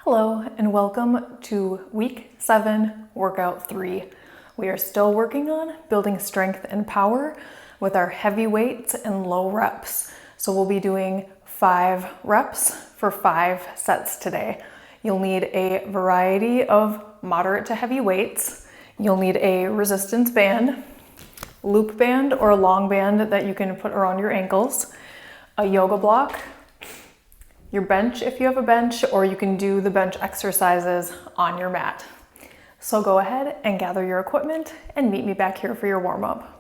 Hello and welcome to week 7, workout 3. We are still working on building strength and power with our heavy weights and low reps. So we'll be doing 5 reps for 5 sets today. You'll need a variety of moderate to heavy weights. You'll need a resistance band, loop band or a long band that you can put around your ankles, a yoga block, your bench if you have a bench, or you can do the bench exercises on your mat. So go ahead and gather your equipment and meet me back here for your warm-up.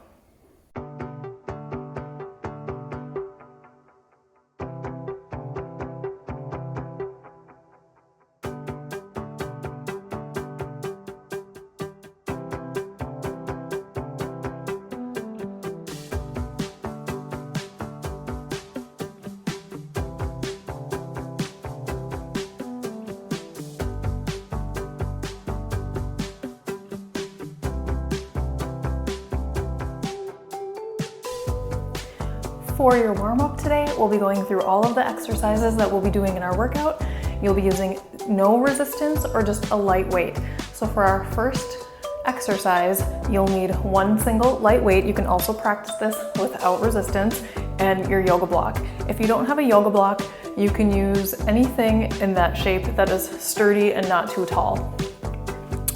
For your warm-up today, we'll be going through all of the exercises that we'll be doing in our workout. You'll be using no resistance or just a light weight. So for our first exercise, you'll need one single light weight. You can also practice this without resistance, and your yoga block. If you don't have a yoga block, you can use anything in that shape that is sturdy and not too tall.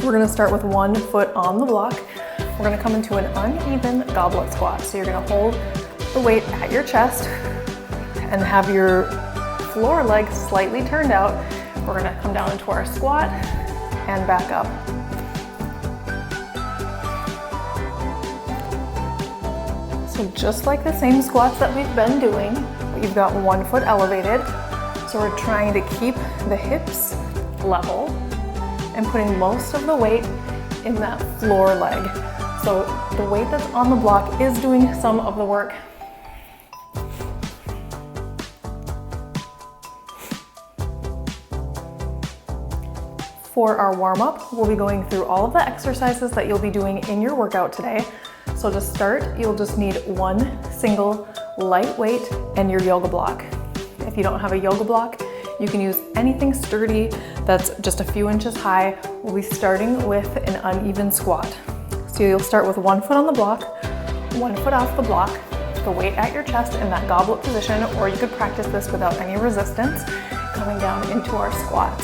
We're gonna start with one foot on the block. We're gonna come into an uneven goblet squat. So you're gonna hold the weight at your chest and have your floor leg slightly turned out. We're gonna come down into our squat and back up. So just like the same squats that we've been doing, but you've got one foot elevated. So we're trying to keep the hips level and putting most of the weight in that floor leg. So the weight that's on the block is doing some of the work. For our warm-up, we'll be going through all of the exercises that you'll be doing in your workout today. So to start, you'll just need one single light weight and your yoga block. If you don't have a yoga block, you can use anything sturdy that's just a few inches high. We'll be starting with an uneven squat. So you'll start with one foot on the block, one foot off the block, the weight at your chest in that goblet position, or you could practice this without any resistance, coming down into our squat.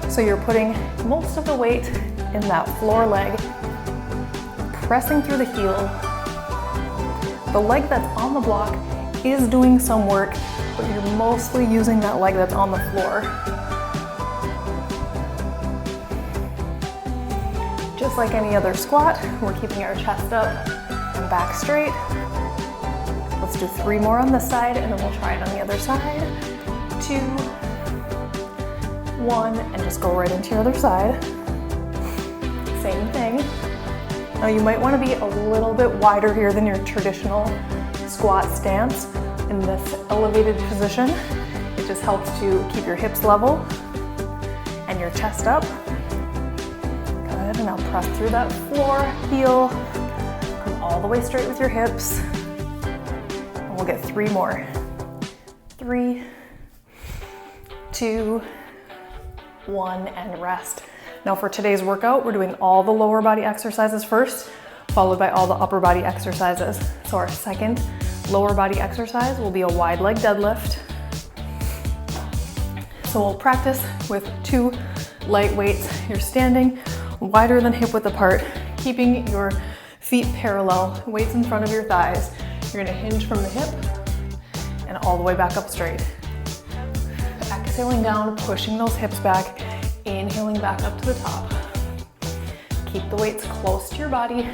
So you're putting most of the weight in that floor leg, pressing through the heel. The leg that's on the block is doing some work, but you're mostly using that leg that's on the floor. Just like any other squat, we're keeping our chest up and back straight. Let's do 3 more on this side, and then we'll try it on the other side. 2, 1, and just go right into your other side. Same thing. Now you might want to be a little bit wider here than your traditional squat stance in this elevated position. It just helps to keep your hips level and your chest up. Good, and now press through that floor, heel, come all the way straight with your hips. And we'll get 3 more. 3, 2, 1, and rest. Now for today's workout, we're doing all the lower body exercises first, followed by all the upper body exercises. So our second lower body exercise will be a wide leg deadlift. So we'll practice with 2 light weights. You're standing wider than hip width apart, keeping your feet parallel, weights in front of your thighs. You're gonna hinge from the hip and all the way back up straight. Exhaling down, pushing those hips back, inhaling back up to the top. Keep the weights close to your body.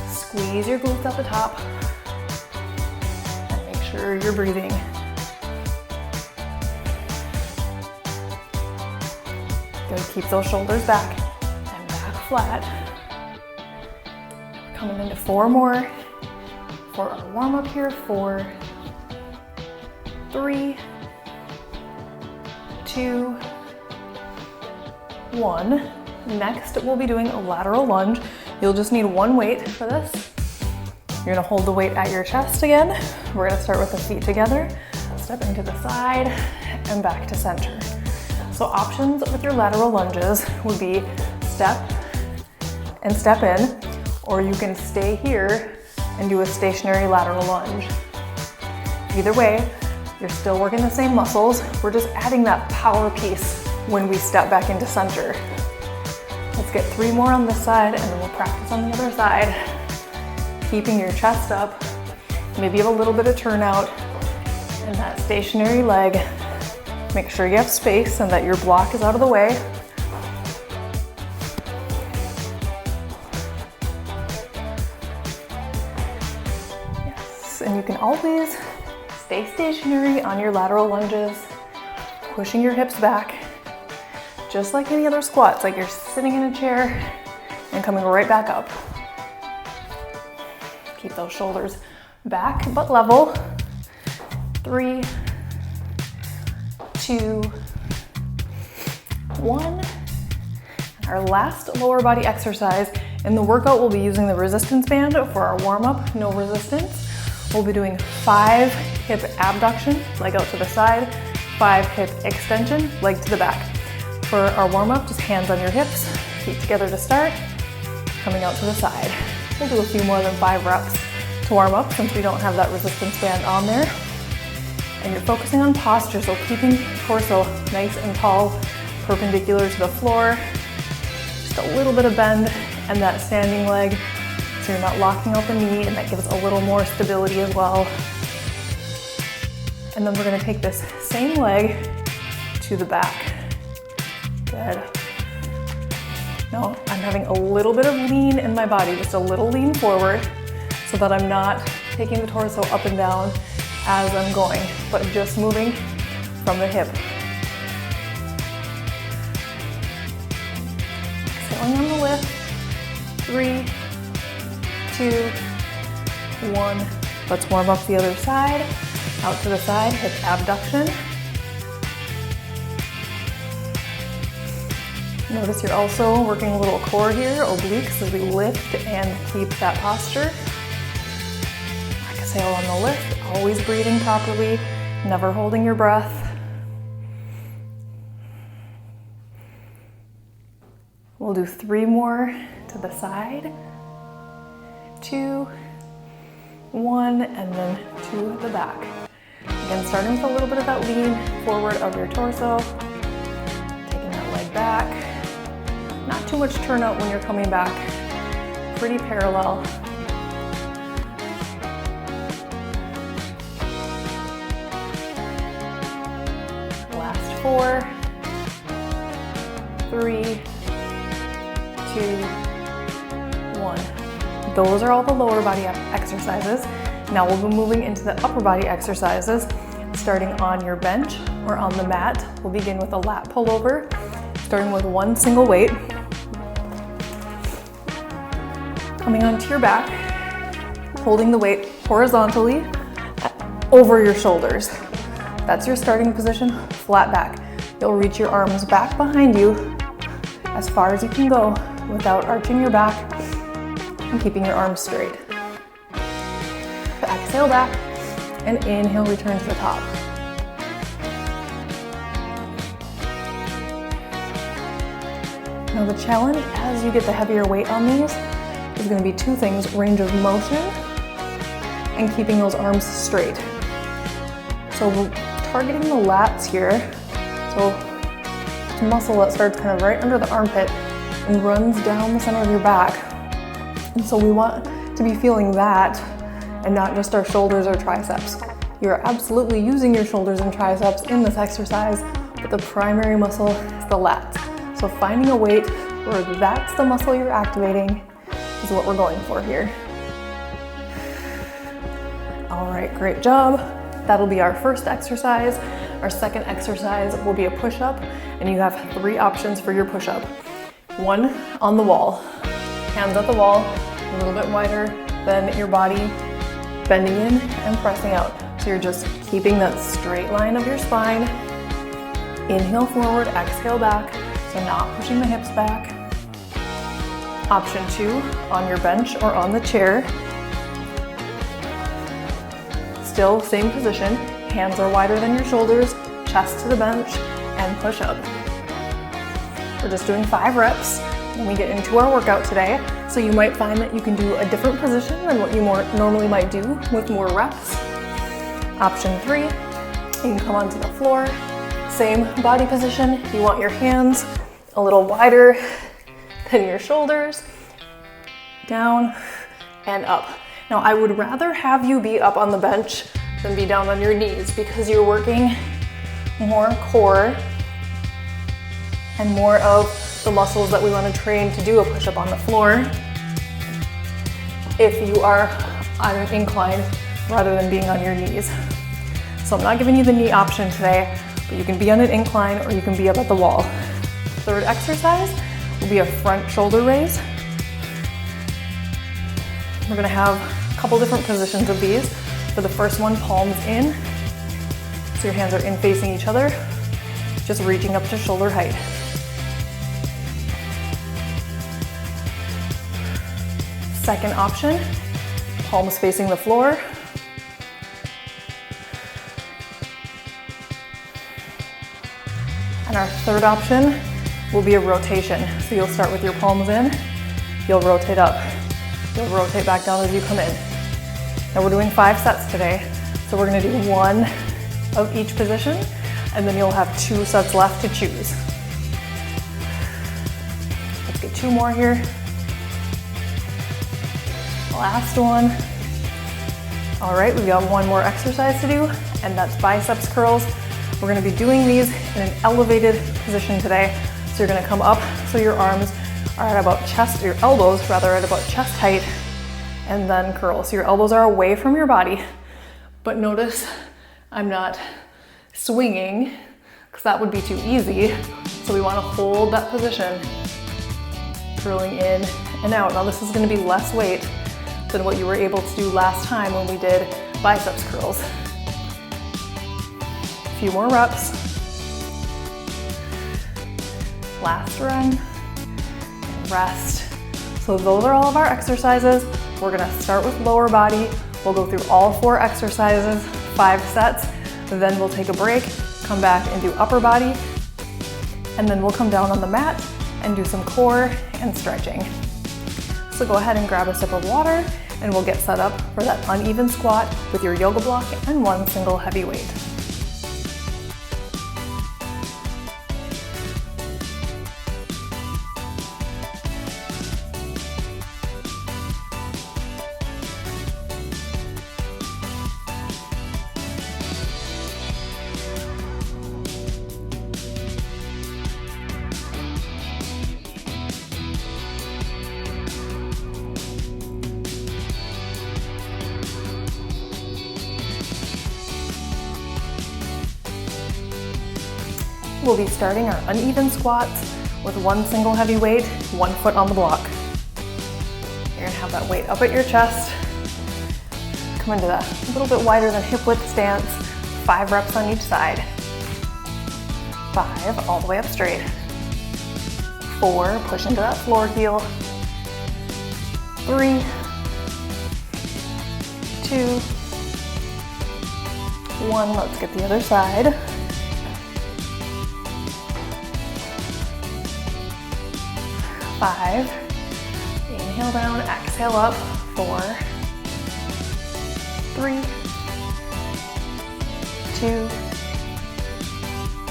Squeeze your glutes at the top. And make sure you're breathing. Good, keep those shoulders back and back flat. Coming into 4 more for our warm-up here. 4, 3, 2, 1. Next, we'll be doing a lateral lunge. You'll just need one weight for this. You're gonna hold the weight at your chest again. We're gonna start with the feet together, stepping to the side and back to center. So So options with your lateral lunges would be step and step in, or you can stay here and do a stationary lateral lunge. Either way, you're still working the same muscles. We're just adding that power piece when we step back into center. Let's get 3 more on this side and then we'll practice on the other side. Keeping your chest up. Maybe you have a little bit of turnout and that stationary leg. Make sure you have space and that your block is out of the way. Yes, and you can always stay stationary on your lateral lunges, pushing your hips back, just like any other squats, like you're sitting in a chair and coming right back up. Keep those shoulders back but level. 3, 2, 1. Our last lower body exercise. In the workout, we'll be using the resistance band for our warm-up, no resistance. We'll be doing 5 hip abduction, leg out to the side, 5 hip extension, leg to the back. For our warm-up, just hands on your hips, feet together to start, coming out to the side. We'll do a few more than 5 reps to warm up since we don't have that resistance band on there. And you're focusing on posture, so keeping torso nice and tall, perpendicular to the floor. Just a little bit of bend and that standing leg, so you're not locking out the knee, and that gives a little more stability as well. And then we're gonna take this same leg to the back. Good. Now I'm having a little bit of lean in my body, just a little lean forward, so that I'm not taking the torso up and down as I'm going, but just moving from the hip. Exhaling on the lift. 3, 2, 1. Let's warm up the other side. Out to the side, hip abduction. Notice you're also working a little core here, obliques, as we lift and keep that posture. Exhale on the lift, always breathing properly, never holding your breath. We'll do 3 more to the side. 2, 1, and then to the back. Again, starting with a little bit of that lean forward of your torso. Taking that leg back. Not too much turnout when you're coming back. Pretty parallel. Last 4, 3, 2, 1. Those are all the lower body exercises. Now we'll be moving into the upper body exercises, starting on your bench or on the mat. We'll begin with a lat pullover, starting with 1 single weight. Coming onto your back, holding the weight horizontally over your shoulders. That's your starting position, flat back. You'll reach your arms back behind you as far as you can go without arching your back and keeping your arms straight. Exhale back and inhale, return to the top. Now the challenge as you get the heavier weight on these is going to be 2 things: range of motion and keeping those arms straight. So we're targeting the lats here. So it's a muscle that starts kind of right under the armpit and runs down the center of your back. And so we want to be feeling that and not just our shoulders or triceps. You're absolutely using your shoulders and triceps in this exercise, but the primary muscle is the lats. So finding a weight where that's the muscle you're activating is what we're going for here. All right, great job. That'll be our first exercise. Our second exercise will be a push-up, and you have 3 options for your push-up. 1 on the wall, hands at the wall, a little bit wider than your body, bending in and pressing out. So you're just keeping that straight line of your spine. Inhale forward, exhale back, so not pushing the hips back. Option 2, on your bench or on the chair. Still same position, hands are wider than your shoulders, chest to the bench, and push up. We're just doing 5 reps when we get into our workout today. So you might find that you can do a different position than what you normally might do with more reps. Option 3, you can come onto the floor, same body position. You want your hands a little wider than your shoulders, down and up. Now I would rather have you be up on the bench than be down on your knees because you're working more core and more of the muscles that we want to train to do a push-up on the floor if you are on an incline rather than being on your knees. So I'm not giving you the knee option today, but you can be on an incline or you can be up at the wall. Third exercise will be a front shoulder raise. We're gonna have a couple different positions of these. For the first one, palms in. So your hands are in facing each other, just reaching up to shoulder height. Second option, palms facing the floor. And our third option will be a rotation. So you'll start with your palms in, you'll rotate up, you'll rotate back down as you come in. Now we're doing 5 sets today, so we're gonna do 1 of each position, and then you'll have 2 sets left to choose. Let's get 2 more here. Last one. All right, we've got 1 more exercise to do, and that's biceps curls. We're gonna be doing these in an elevated position today. So you're gonna come up so your arms are at about chest, your elbows rather at about chest height, and then curl. So your elbows are away from your body, but notice I'm not swinging because that would be too easy. So we wanna hold that position, curling in and out. Now this is gonna be less weight than what you were able to do last time when we did biceps curls. A few more reps. Last run, rest. So those are all of our exercises. We're gonna start with lower body. We'll go through all 4 exercises, 5 sets, then we'll take a break, come back and do upper body, and then we'll come down on the mat and do some core and stretching. So go ahead and grab a sip of water and we'll get set up for that uneven squat with your yoga block and 1 single heavy weight. We'll be starting our uneven squats with 1 single heavy weight, 1 foot on the block. You're gonna have that weight up at your chest. Come into that a little bit wider than hip width stance. 5 reps on each side. 5, all the way up straight. 4, push into that floor heel. 3, 2, 1, let's get the other side. 5, inhale down, exhale up, 4, 3, 2,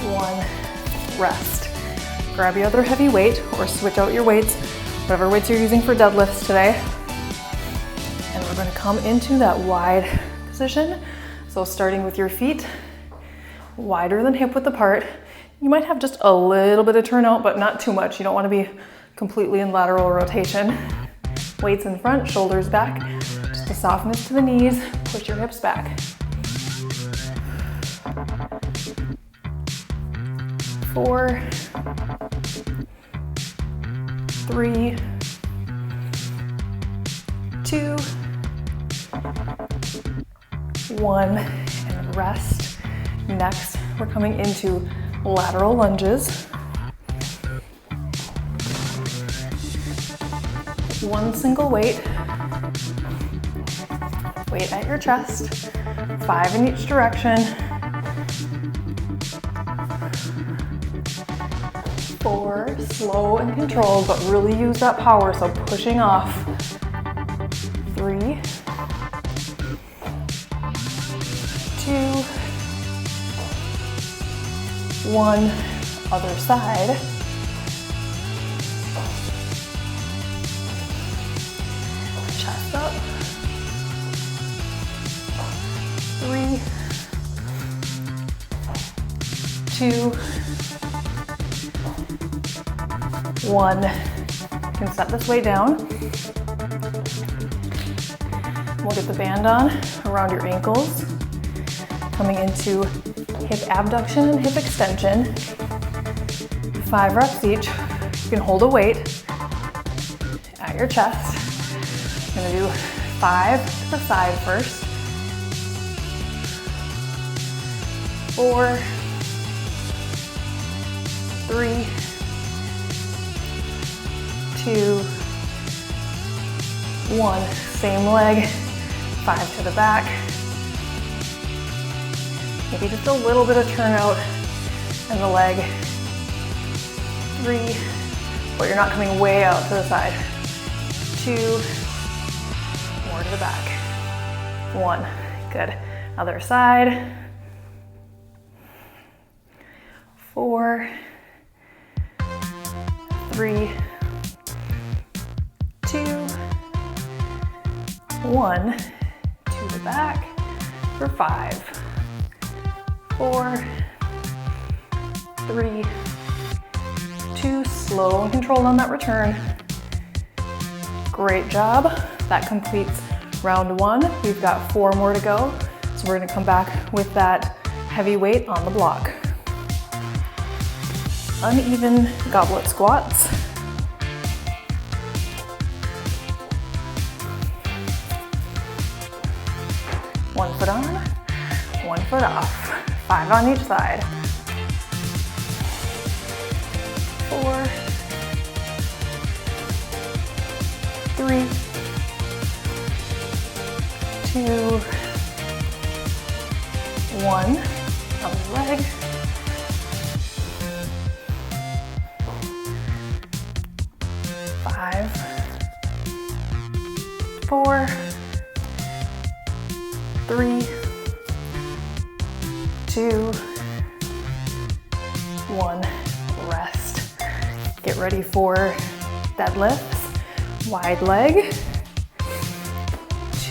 1, rest. Grab your other heavy weight or switch out your weights, whatever weights you're using for deadlifts today. And we're gonna come into that wide position. So starting with your feet, wider than hip width apart. You might have just a little bit of turnout, but not too much. You don't wanna be completely in lateral rotation. Weights in front, shoulders back. Just a softness to the knees, push your hips back. 4, 3, 2, 1, and rest. Next, we're coming into lateral lunges. 1 single weight. Weight at your chest. 5 in each direction. 4, 4, slow and controlled, but really use that power, so pushing off. 3, 2, 1, other side. Chest up. 3, 2, 1. You can set this weight down. We'll get the band on around your ankles, coming into hip abduction and hip extension. 5 reps each. You can hold a weight at your chest. I'm gonna do 5 to the side first. 4, 3, 2, 1. Same leg. 5 to the back. Maybe just a little bit of turnout in the leg. 3, but you're not coming way out to the side. 2, more to the back. 1, good. Other side. 4, 3, 2, 1, to the back for 5, 4, 3, 2, slow and controlled on that return. Great job. That completes round 1. We've got 4 more to go. So we're gonna come back with that heavy weight on the block. Uneven goblet squats. One foot on, one foot off. 5 on each side. 4, 3, 2, 1. Other leg. 5, 4, 3, 2, 1. Rest. Get ready for deadlifts. Wide leg.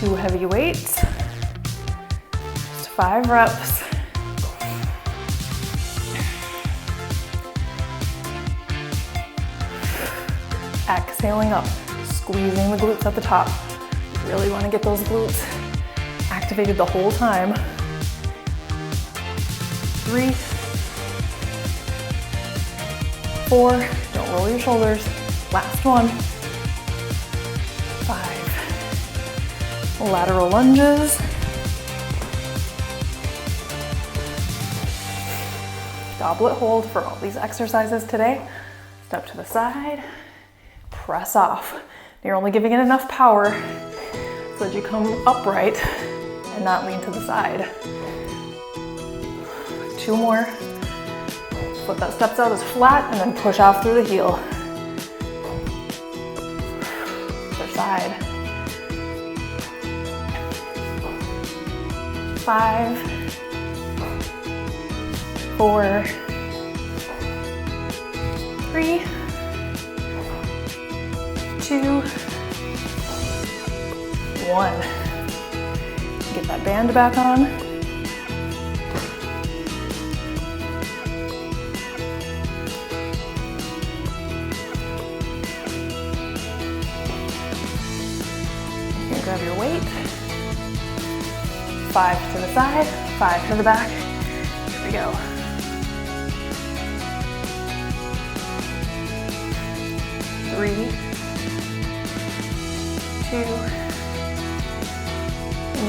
2 heavy weights. Just 5 reps. Exhaling up, squeezing the glutes at the top. You really want to get those glutes activated the whole time. 3, 4, don't roll your shoulders. Last one. 5. Lateral lunges. Goblet hold for all these exercises today. Step to the side. Press off. You're only giving it enough power so that you come upright and not lean to the side. 2 more. Foot that steps out is flat and then push off through the heel. Other side. 5, 4, 3, 2, 1. Get that band back on. You can grab your weight. 5 to the side, 5 to the back. Here we go. 3, 2,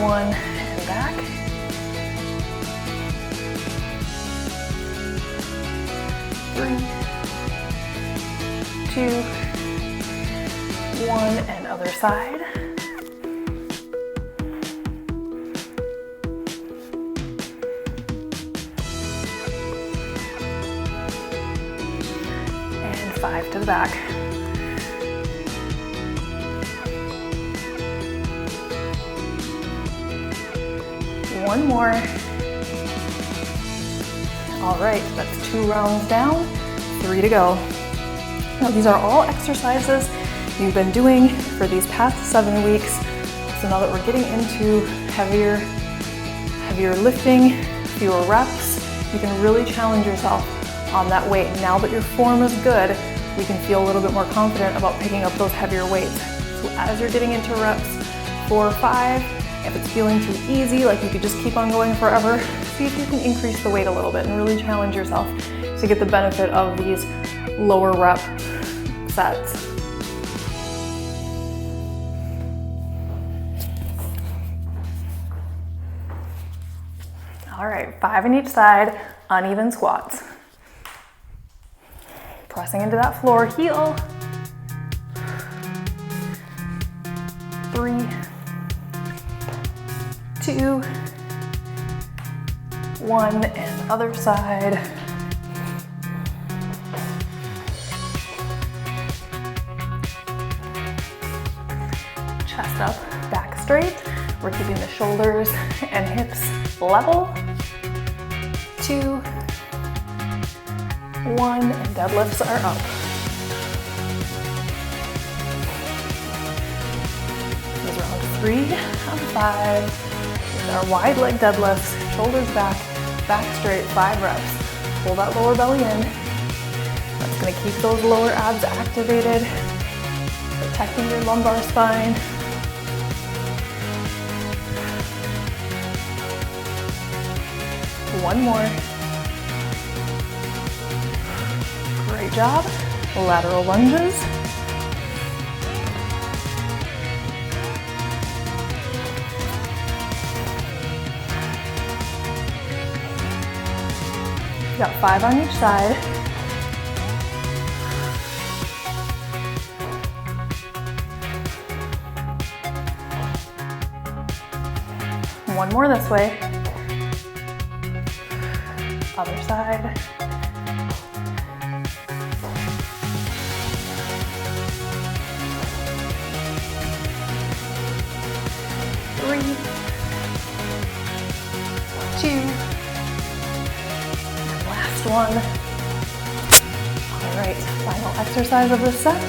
1, and back. 3, 2, 1, and other side. And 5 to the back. One more. All right, that's 2 rounds down, 3 to go. Now these are all exercises you've been doing for these past 7 weeks. So now that we're getting into heavier lifting, fewer reps, you can really challenge yourself on that weight. Now that your form is good, we can feel a little bit more confident about picking up those heavier weights. So as you're getting into reps 4 or 5, if it's feeling too easy, like you could just keep on going forever, see if you can increase the weight a little bit and really challenge yourself to get the benefit of these lower rep sets. All right, 5 on each side, uneven squats. Pressing into that floor, heel. 3, 2, 1, and other side. Chest up, back straight. We're keeping the shoulders and hips level. 2, 1, and deadlifts are up. This is round 3 of 5. With our wide leg deadlifts, shoulders back, back straight, 5 reps. Pull that lower belly in. That's gonna keep those lower abs activated, protecting your lumbar spine. One more. Great job. Lateral lunges. Got 5 on each side. One more this way. Other side. Three, 2, and last one. All right, final exercise of this set.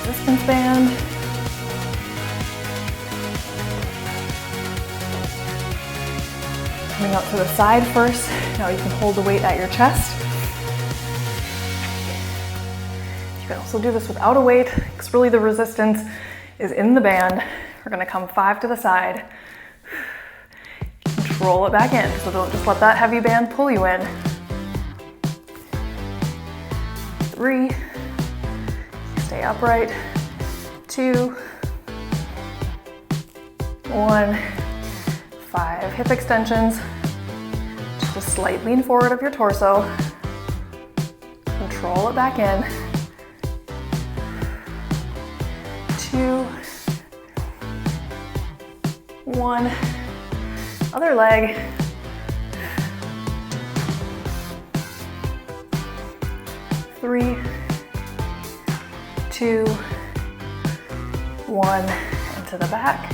Resistance band. Coming out to the side first. Now you can hold the weight at your chest. You can also do this without a weight, because really the resistance is in the band. We're gonna come 5 to the side. Control it back in, so don't just let that heavy band pull you in. 3, stay upright. 2, 1. 5 hip extensions, just a slight lean forward of your torso. Control it back in. 2, 1, other leg. 3, 2, 1, and to the back.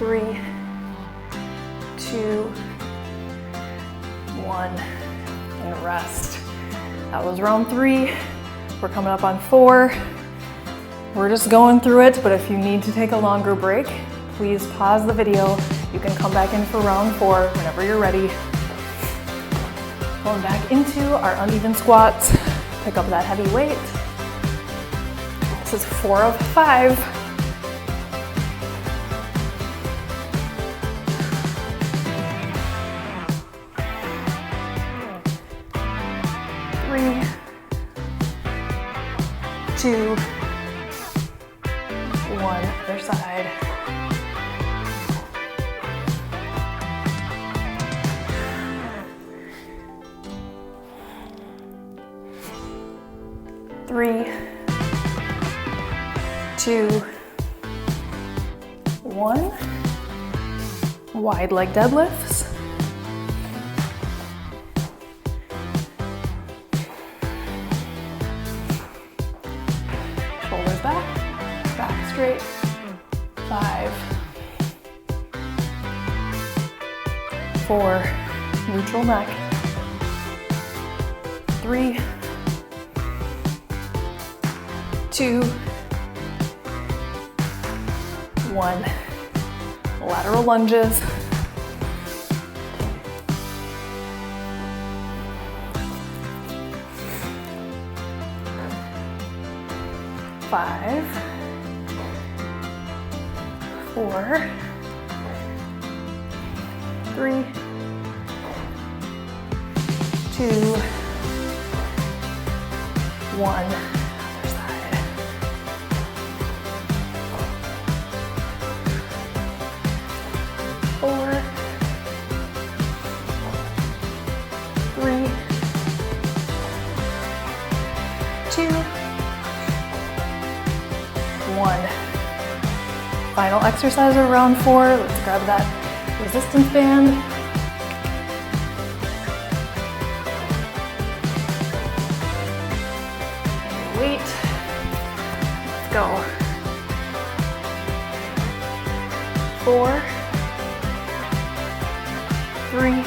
3, 2, 1, and rest. That was round 3. We're coming up on 4. We're just going through it, but if you need to take a longer break, please pause the video. You can come back in for round 4 whenever you're ready. Going back into our uneven squats. Pick up that heavy weight. This is 4 of 5. 3, 2, 1, other side. 3, 2, 1. wide leg deadlifts. Shoulders back, back straight. 5, 4, neutral neck. 3, 2, 1. Lateral lunges. 5, 4, 3, 2, 1. Other side. 4, 3, 2, 1. Final exercise of round 4. Let's grab that resistance band. And weight. Let's go. 4, 3,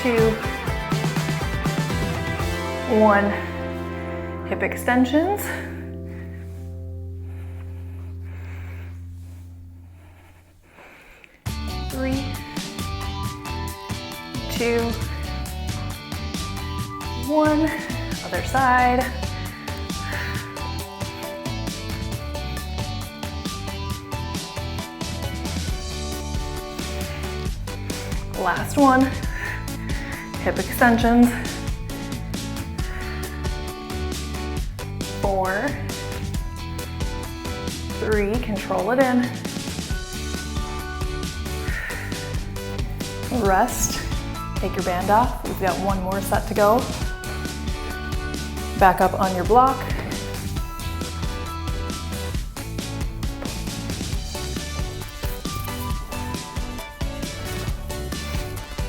2, 1. Hip extensions. 3, 2, 1. Other side. Last one. Hip extensions. 4, 3. Control it in. Rest, take your band off. We've got one more set to go. Back up on your block.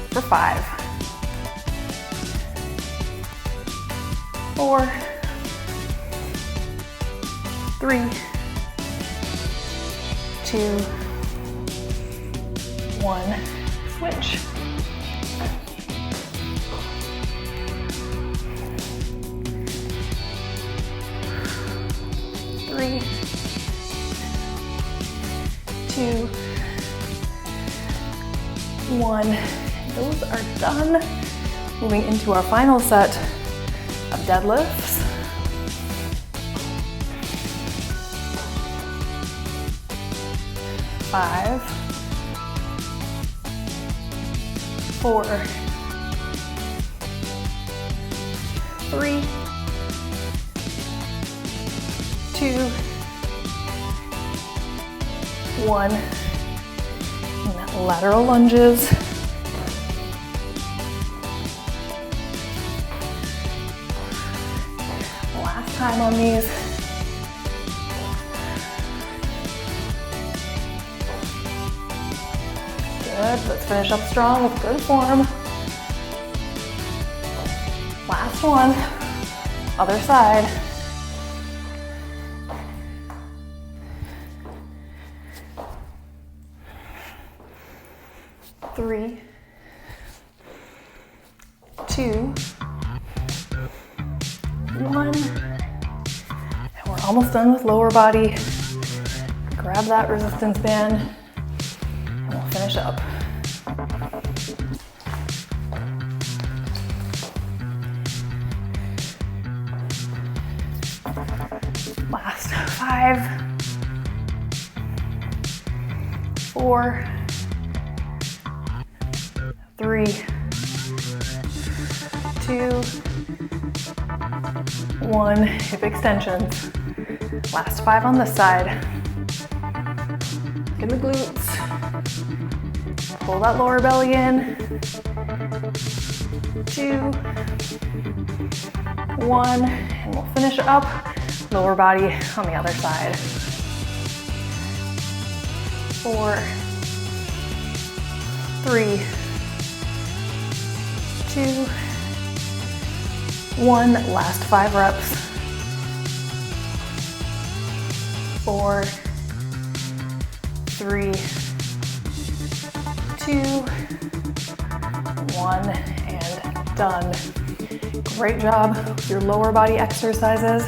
For 5, 4, 3, 2, 1. Switch. 3, 2, 1. Those are done. Moving into our final set of deadlifts. 5, 4, 3, 2, 1. And lateral lunges. Last time on these. Good. Let's finish up strong with good form. Last one. Other side. Three, 2, 1. And we're almost done with lower body. Grab that resistance band and we'll finish up. Last 5, 4, 3, 2, 1. Hip extensions. Last 5 on this side. Look in the glutes. Pull that lower belly in. 2, 1. And we'll finish up. Lower body on the other side. 4, 3, 2, 1. Last 5 reps. 4, 3, 2, 1, and done. Great job with your lower body exercises.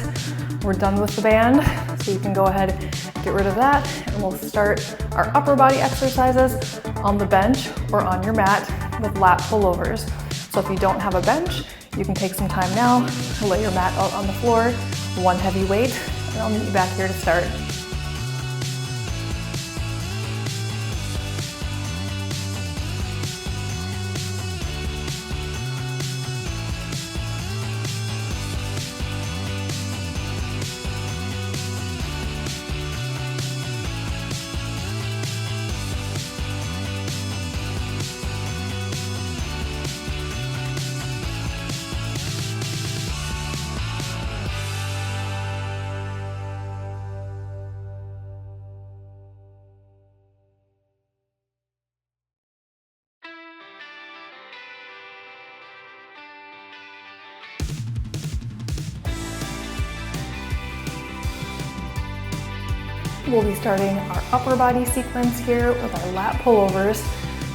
We're done with the band, so you can go ahead and get rid of that, and we'll start our upper body exercises on the bench or on your mat with lat pullovers. So if you don't have a bench, you can take some time now to lay your mat out on the floor, one heavy weight, and I'll meet you back here to start. We'll be starting our upper body sequence here with our lat pullovers.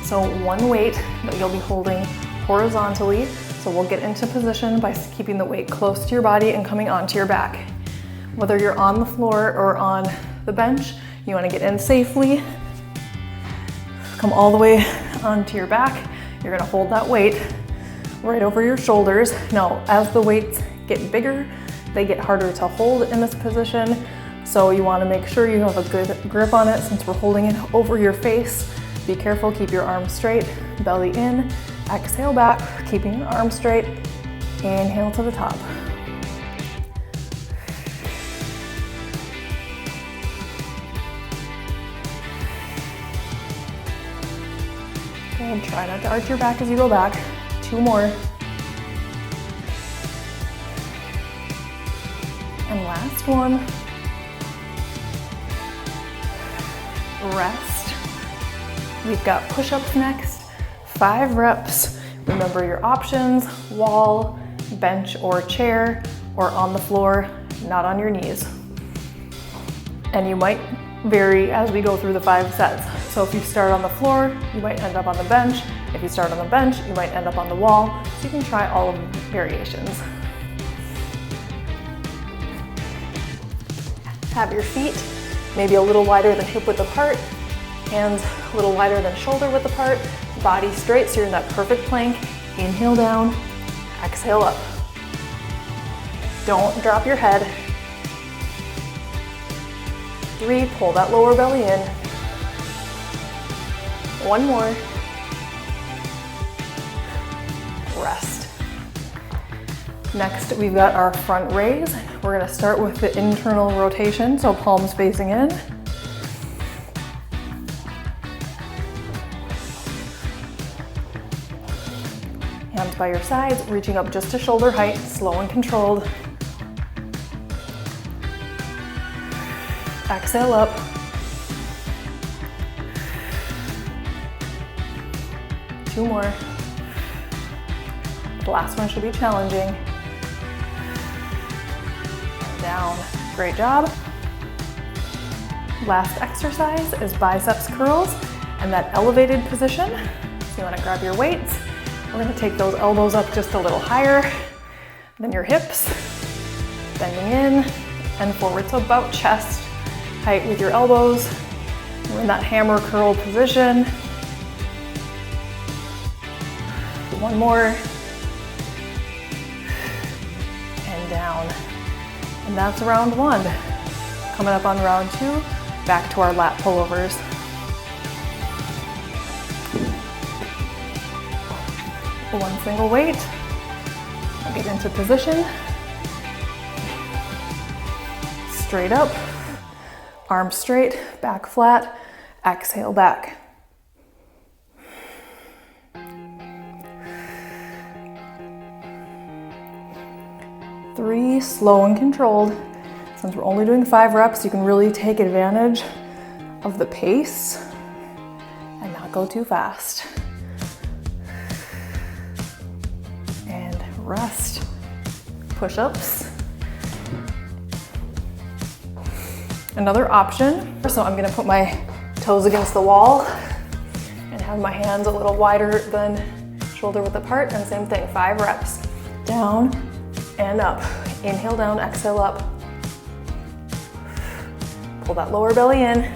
So one weight that you'll be holding horizontally. So we'll get into position by keeping the weight close to your body and coming onto your back. Whether you're on the floor or on the bench, you want to get in safely. Come all the way onto your back. You're going to hold that weight right over your shoulders. Now, as the weights get bigger, they get harder to hold in this position. So you want to make sure you have a good grip on it since we're holding it over your face. Be careful, keep your arms straight, belly in, exhale back, keeping your arms straight, inhale to the top. And try not to arch your back as you go back. 2 more. And last one. Rest. We've got push-ups next, 5 reps. Remember your options, wall, bench or chair, or on the floor, not on your knees. And you might vary as we go through the 5 sets. So if you start on the floor, you might end up on the bench. If you start on the bench, you might end up on the wall. So you can try all of the variations. Have your feet maybe a little wider than hip width apart, hands a little wider than shoulder width apart, body straight so you're in that perfect plank. Inhale down, exhale up. Don't drop your head. 3, pull that lower belly in. 1 more. Rest. Next, we've got our front raise. We're gonna start with the internal rotation, so palms facing in. Hands by your sides, reaching up just to shoulder height, slow and controlled. Exhale up. Two more. The last one should be challenging. Down. Great job. Last exercise is biceps curls and that elevated position. So you want to grab your weights. We're going to take those elbows up just a little higher than your hips, bending in and forward, so about chest height with your elbows. We're in that hammer curl position. One more. And down. And that's round 1. Coming up on round 2, back to our lat pullovers. One single weight. I'll get into position. Straight up, arms straight, back flat, exhale back. Three, slow and controlled. Since we're only doing 5 reps, you can really take advantage of the pace. Not go too fast. And rest. Push-ups. Another option, so I'm gonna put my toes against the wall and have my hands a little wider than shoulder width apart, and same thing, 5 reps. Down and up. Inhale down, exhale up. Pull that lower belly in.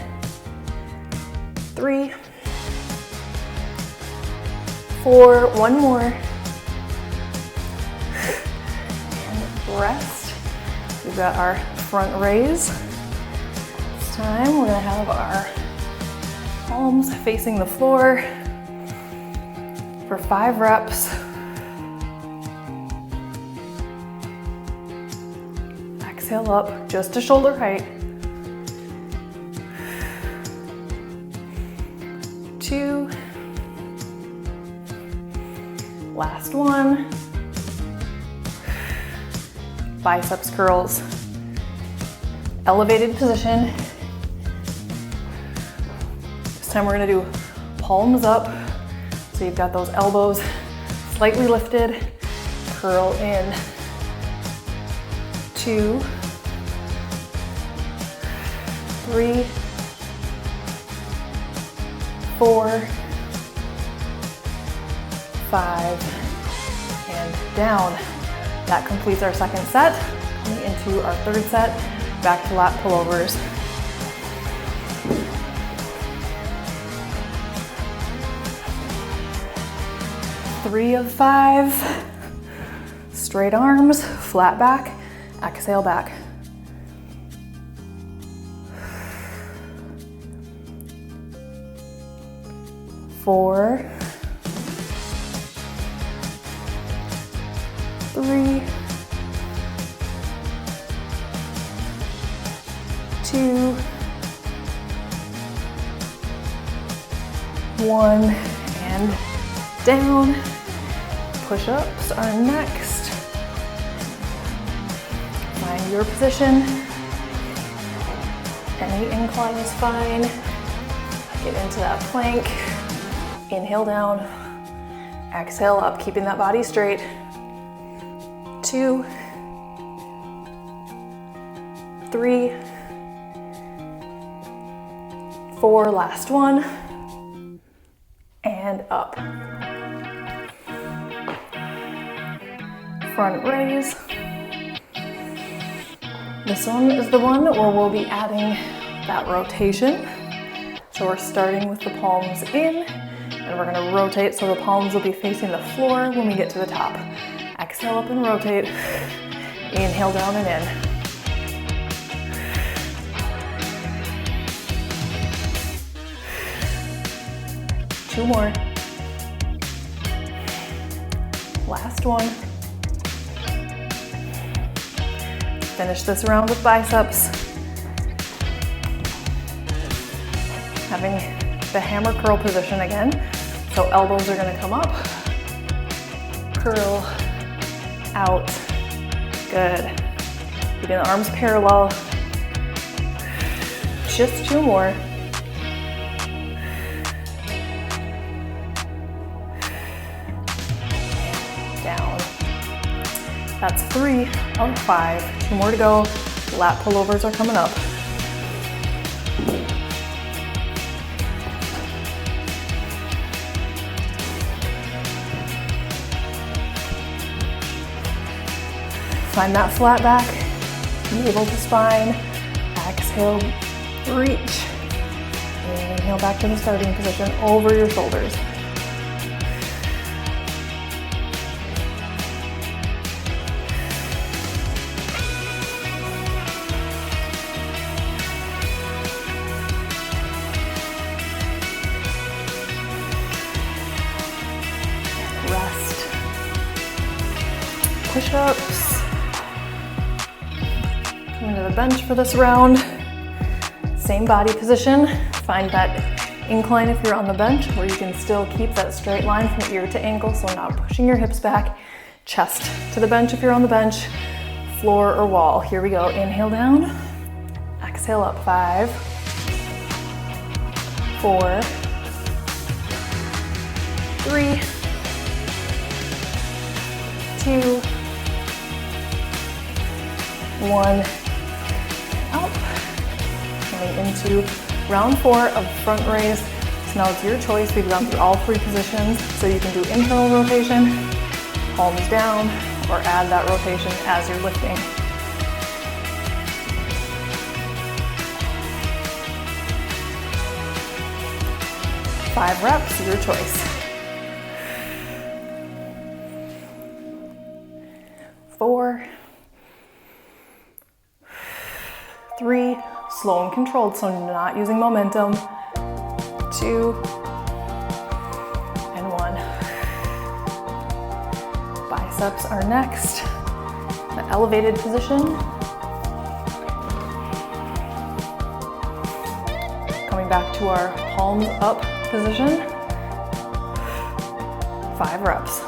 3, 4, one more. And rest. We've got our front raise. This time we're gonna have our palms facing the floor for 5 reps. Exhale up just to shoulder height. 2. Last one. Biceps curls. Elevated position. This time we're gonna do palms up. So you've got those elbows slightly lifted. Curl in. 2, 3, 4, 5, and down. That completes our second set. Coming into our third set, back to lat pullovers. Three of 5. Straight arms, flat back, exhale back. 4, 3, 2, 1, and down. Push-ups are next. Find your position. Any incline is fine. Get into that plank. Inhale down. Exhale up, keeping that body straight. 2, 3, 4, last one, and up. Front raise. This one is the one where we'll be adding that rotation. So we're starting with the palms in, and we're gonna rotate so the palms will be facing the floor when we get to the top. Exhale up and rotate. Inhale down and in. Two more. Last one. Finish this round with biceps. Having the hammer curl position again. So elbows are gonna come up. Curl out. Good. Keeping the arms parallel. Just 2 more. Down. That's 3 of 5. 2 more to go. Lat pullovers are coming up. Find that flat back, navel to spine, exhale, reach. Inhale back to the starting position, over your shoulders. Rest. Push-ups. Into the bench for this round. Same body position. Find that incline if you're on the bench, where you can still keep that straight line from ear to ankle, so not pushing your hips back. Chest to the bench if you're on the bench. Floor or wall. Here we go. Inhale down. Exhale up. 5, 4, 1, up. Coming into round 4 of front raise. So now it's your choice. We've gone through all 3 positions. So you can do internal rotation, palms down, or add that rotation as you're lifting. Five reps, your choice. 4, 3, slow and controlled, so not using momentum. 2, and 1. Biceps are next. The elevated position. Coming back to our palms up position. 5 reps.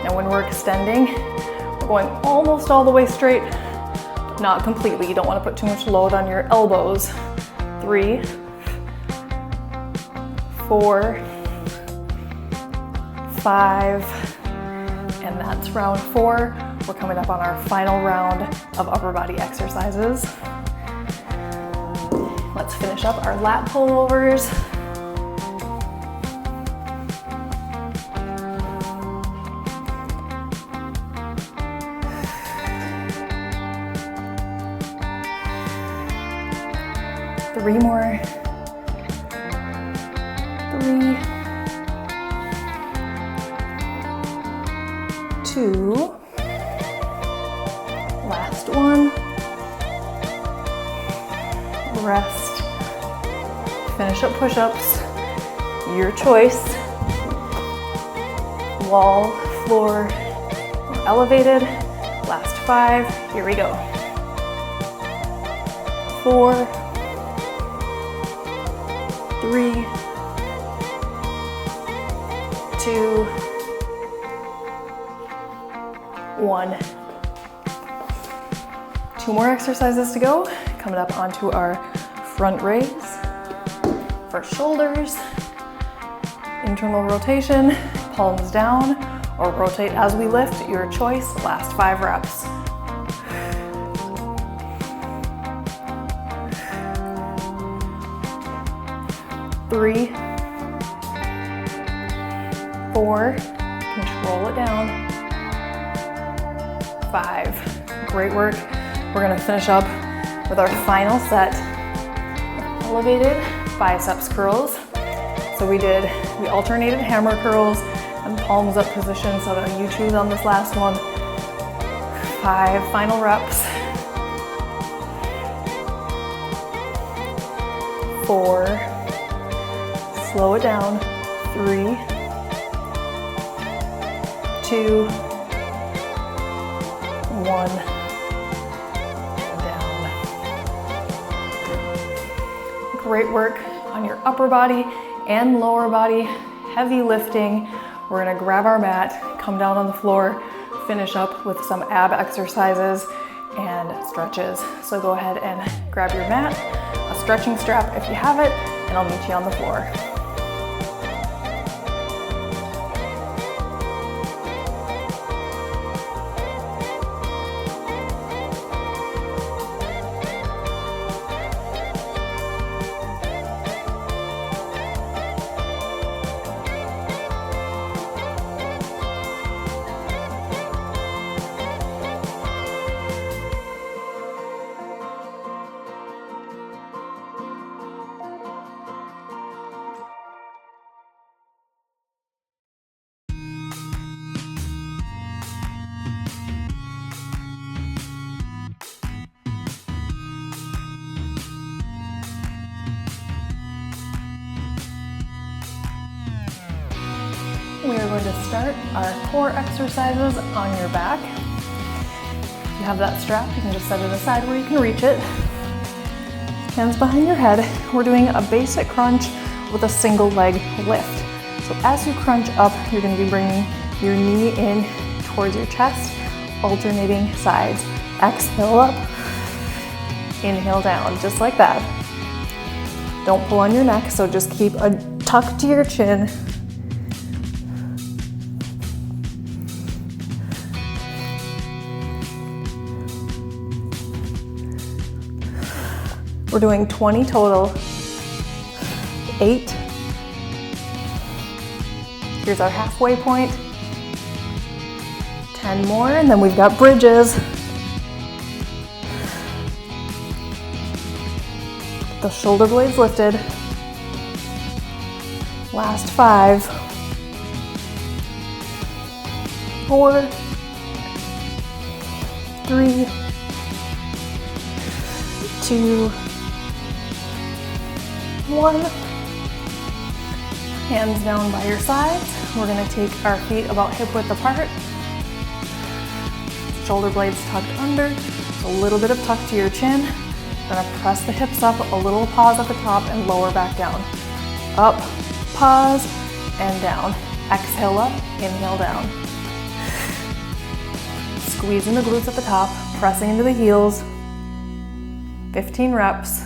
Now when we're extending, we're going almost all the way straight, but not completely. You don't want to put too much load on your elbows. 3, 4, 5, and that's round 4. We're coming up on our final round of upper body exercises. Let's finish up our lat pullovers. Three more. 3, 2, last one. Rest. Finish up push-ups. Your choice. Wall, floor, or elevated. Last 5. Here we go. 4, 3, 2, 1. 2 more exercises to go. Coming up onto our front raise. For shoulders, internal rotation, palms down, or rotate as we lift, your choice. Last 5 reps. 3, 4, control it down. 5, great work. We're gonna finish up with our final set of elevated biceps curls. So we alternated hammer curls and palms up position, so that you choose on this last one. 5 final reps. 4, slow it down. 3, 2, 1, and down. Great work on your upper body and lower body, heavy lifting. We're gonna grab our mat, come down on the floor, finish up with some ab exercises and stretches. So go ahead and grab your mat, a stretching strap if you have it, and I'll meet you on the floor. We are going to start our core exercises on your back. If you have that strap, you can just set it aside where you can reach it. Hands behind your head. We're doing a basic crunch with a single leg lift. So as you crunch up, you're going to be bringing your knee in towards your chest, alternating sides. Exhale up, inhale down, just like that. Don't pull on your neck, so just keep a tuck to your chin. We're doing 20 total. 8. Here's our halfway point. 10 more, and then we've got bridges. The shoulder blades lifted. Last 5. 4. 3. 2. 1. Hands down by your sides. We're gonna take our feet about hip width apart. Shoulder blades tucked under. A little bit of tuck to your chin. Gonna press the hips up, a little pause at the top and lower back down. Up, pause, and down. Exhale up, inhale down. Squeezing the glutes at the top, pressing into the heels. 15 reps.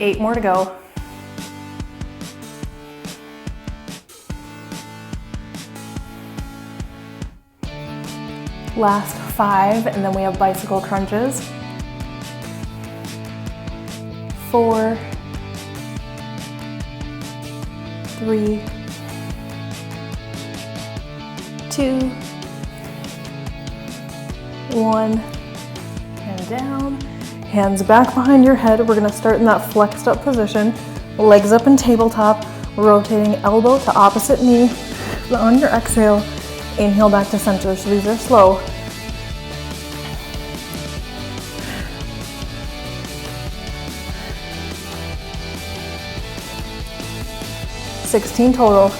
Eight more to go. Last 5, and then we have bicycle crunches. 4, 3, 2, 1, and down. Hands back behind your head. We're gonna start in that flexed up position. Legs up in tabletop, rotating elbow to opposite knee. On your exhale, inhale back to center. So these are slow. $16 total.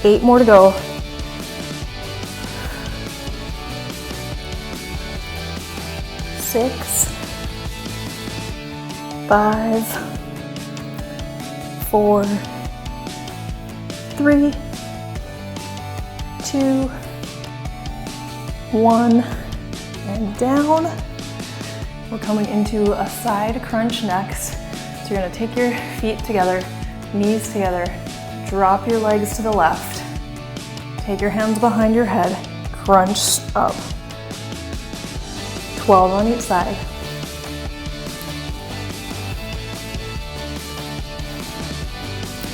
8 more to go. 6, 5, 4, 3, 2, 1, and down. We're coming into a side crunch next. So you're gonna take your feet together, knees together, drop your legs to the left. Take your hands behind your head, crunch up. 12 on each side.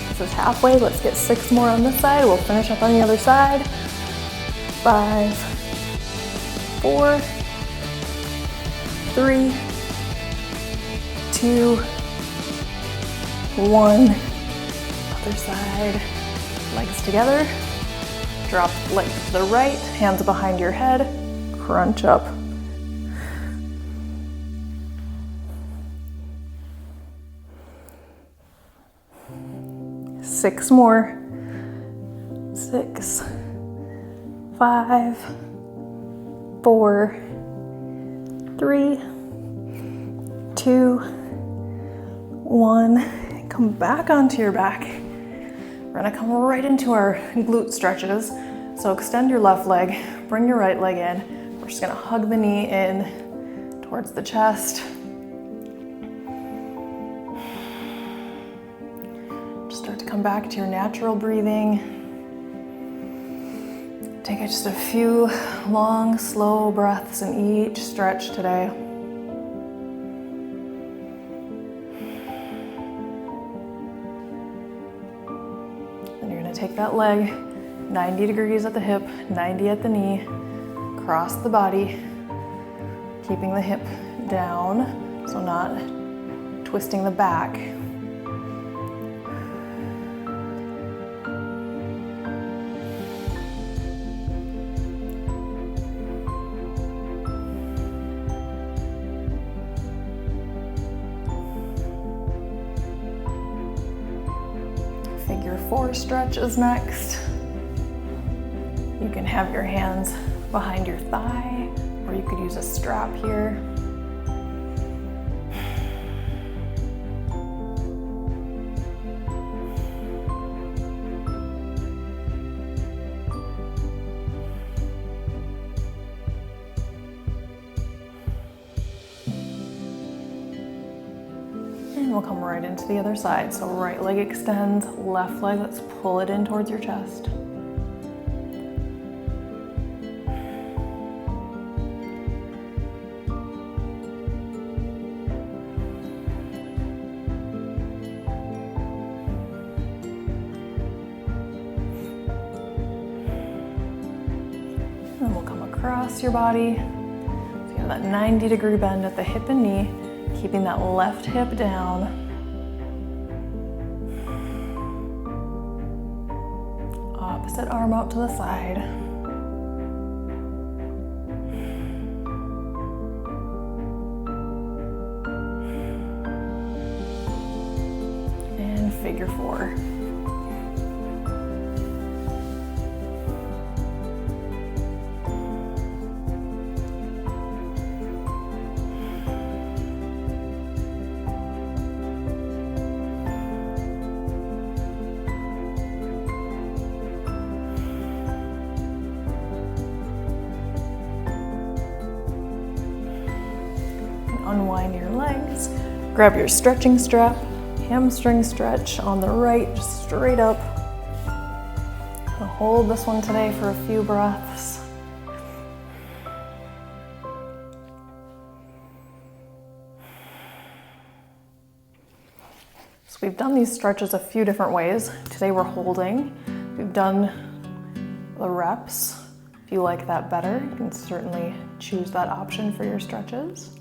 This is halfway. Let's get 6 more on this side. We'll finish up on the other side. 5, 4, 3, 2, 1. Other side. Legs together. Drop legs to the right. Hands behind your head. Crunch up. 6 more. 6, 5, 4, 3, 2, 1. Come back onto your back. We're gonna come right into our glute stretches. So extend your left leg, bring your right leg in. We're just gonna hug the knee in towards the chest. Start to come back to your natural breathing. Take just a few long, slow breaths in each stretch today. Then you're gonna take that leg 90 degrees at the hip, 90 at the knee, cross the body, keeping the hip down, so not twisting the back. Figure 4 stretch is next. You can have your hands behind your thigh, or you could use a strap here. we'll come right into the other side. So right leg extends, left leg, let's pull it in towards your chest. And we'll come across your body. So you have that 90-degree bend at the hip and knee, keeping that left hip down. Opposite arm out to the side. And figure four. Unwind your legs, grab your stretching strap, hamstring stretch on the right, just straight up. I'll hold this one today for a few breaths. So we've done these stretches a few different ways. Today we're holding. We've done the reps. If you like that better, you can certainly choose that option for your stretches.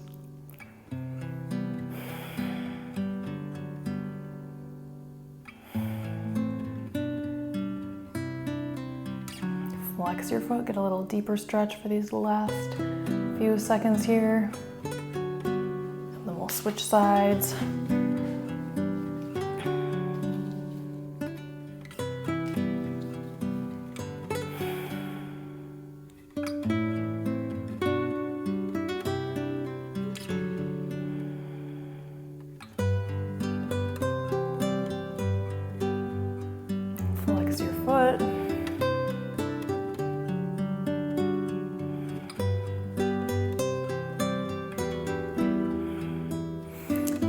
Flex your foot, get a little deeper stretch for these last few seconds here. And then we'll switch sides. Flex your foot.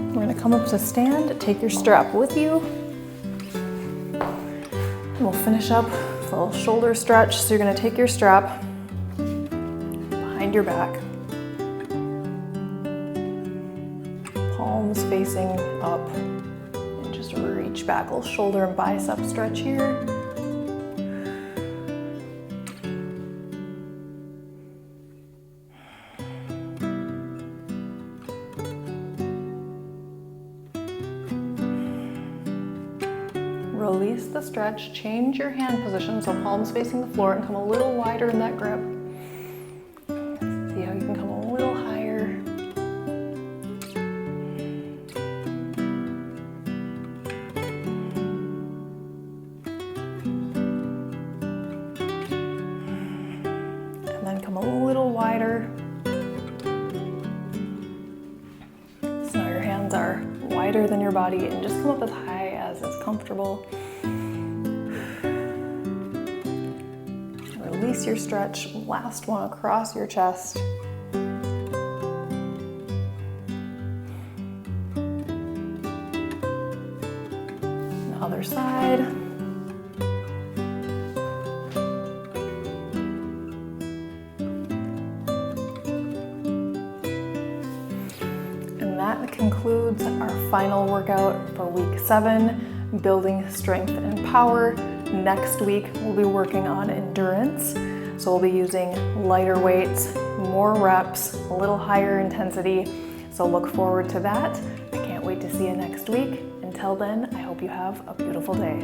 We're going to come up to stand, take your strap with you, and we'll finish up with a little shoulder stretch. So you're going to take your strap behind your back, palms facing up, and just reach back. A little shoulder and bicep stretch here. Release the stretch, change your hand position, so palms facing the floor, and come a little wider in that grip. See how you can come a little higher. And then come a little wider. So now your hands are wider than your body, and just come up as high as is comfortable. Release your stretch, last one across your chest. The other side. And that concludes our final workout for week 7, building strength and power. Next week, we'll be working on endurance. So we'll be using lighter weights, more reps, a little higher intensity. So look forward to that. I can't wait to see you next week. Until then, I hope you have a beautiful day.